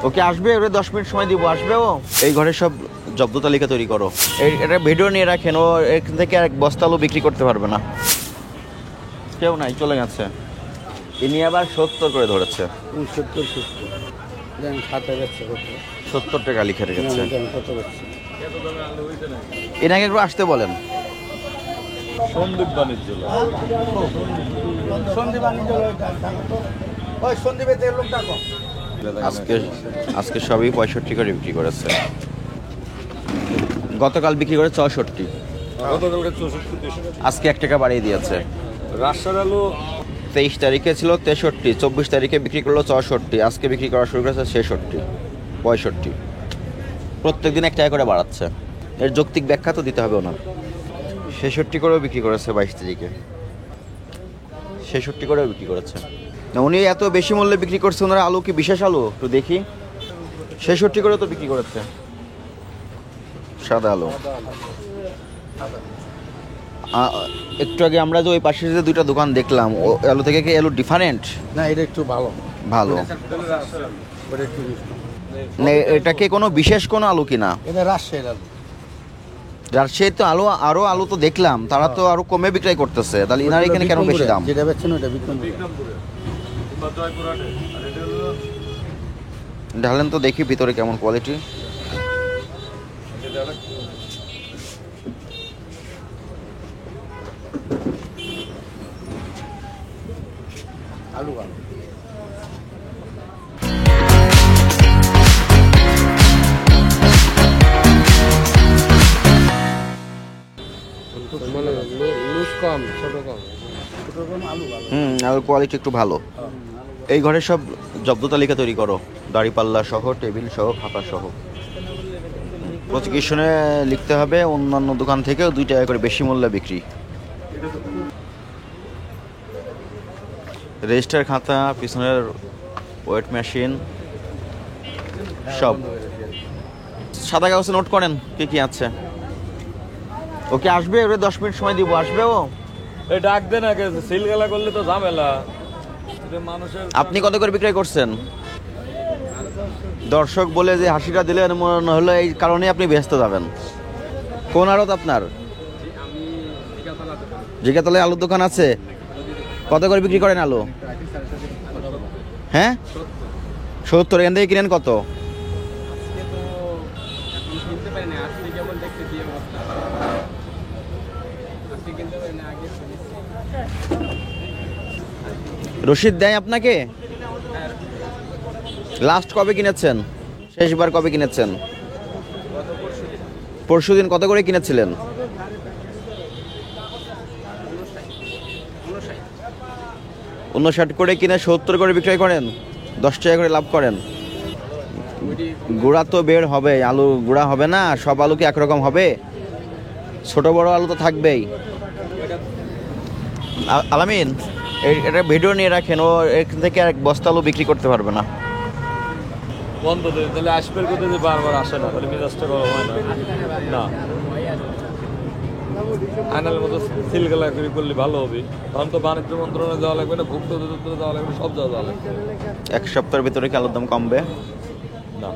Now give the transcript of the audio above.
ওকে আসবে, ওরে 10 মিনিট সময় দিব, আসবে ও। এই ঘরের সব জব্দ তালিকা তৈরি করো, এটা ভিডিও নিয়ে রাখেন। ও এখান থেকে এক বস্তা আলু বিক্রি করতে পারবে না। কেউ নাই, চলে গেছে। ইনি আবার 70 করে ধরেছে। 70 টাকা লিখে রেখেছে। এনাকে একটু আসতে বলেন। সন্দীপ বাণিজ্যালয়। আজকে সবই 65 করে বিক্রি করেছে। গতকাল বিক্রি করে 64। আজকে 1 টাকা বাড়িয়ে দিয়েছে। রাজশাহীর আলু 23 তারিখে ছিল 63, 24 তারিখে বিক্রি করলো 64, আজকে বিক্রি করা শুরু করেছে 66, 65। প্রত্যেকদিন 1 টাকা করে বাড়াচ্ছে। এর যৌক্তিক ব্যাখ্যা তো দিতে হবে ওনার। 66 করেও বিক্রি করেছে 22 তারিখে, 66 করেও বিক্রি করেছে। না, উনি এত বেশি মূল্যে বিক্রি করছে। ওনার আলু কি বিশেষ আলু? একটু দেখি। 66 করে তো বিক্রি করেছে সাদা আলু। একটু আগে আমরা যে ওই পাশে যে দুইটা দোকান দেখলাম, ও আলু থেকে কি আলু ডিফারেন্ট? না, এটা একটু ভালো। না, এটা কি কোনো বিশেষ কোনো আলু কিনা? এটা রাজশাহীর আলু। রাজশাহীর তো আলু, আরো আলু তো দেখলাম তারা তো আরো কমে বিক্রয় করতেছে, তাহলে ইনার এখানে কেন বেশি দাম? যেটা বেচছেন ওটা বিক্রমপুরে। ঢালেন তো দেখি ভিতরে কেমন কোয়ালিটি। আলু ভালো। মানে লুজ কম, ছোট কম, আলু ভালো। আলুর কোয়ালিটি একটু ভালো। এই ঘরের সব জব্দ তালিকা তৈরি করো, দাড়িপাল্লা সহ, টেবিল সহ, খাতা সহ। প্রসিকিউশনে লিখতে হবে অন্যান্য দোকান থেকেও 2 টাকা করে বেশি মূল্যে বিক্রি। রেজিস্টার খাতা, পিছনের ওয়েট মেশিন সব। সাদা কাগজে নোট করেন কি কি আছে। ওকে আসবে, ওরে 10 মিনিট সময় দিব, আসবে ও। এই ডাক দে না, সিলগালা করলে তো ঝামেলা মানুষের। আপনি কত করে বিক্রয় করছেন? দর্শক বলে যে হাসিটা দিলেন, মনে হলো এই কারণে আপনি ব্যস্ত যাবেন। কোন আড়ত আপনার? জিগাতলায় আলুর দোকান আছে। কত করে বিক্রি করেন আলু? হ্যাঁ, 70। এখান থেকে কিনেন কত? রশিদ দেয় আপনাকে? লাস্ট কবে কিনেছেন? শেষবার কবে কিনেছেন? পরশুদিন। কত করে কিনেছিলেন? 59 করে কিনে 70 করে বিক্রয় করেন, 10 টাকা করে লাভ করেন। গুঁড়া তো বের হবে, আলু গুঁড়া হবে না। সব আলু কি একরকম হবে? ছোট বড় আলু তো থাকবেই। আলামিন, এটা ভিডিও নিয়ে রাখেন। ও এখান থেকে এক বস্তা আলু বিক্রি করতে পারবে না। বন্ধ দেয় তাহলে আসবের কোথায় যে বারবার আসে না, তাহলে মেজাজটা গরম হয় না। না, আয়নার মতো সিলগালা করে করলে ভালো হবে। তখন তো বাণিজ্য মন্ত্রণালয়ে যাওয়া লাগবে না, ভোক্তা অধিদপ্তরে যাওয়া লাগবে, সব যাওয়া লাগবে। 1 সপ্তাহের ভিতরে কি আলুর দাম কমবে? না।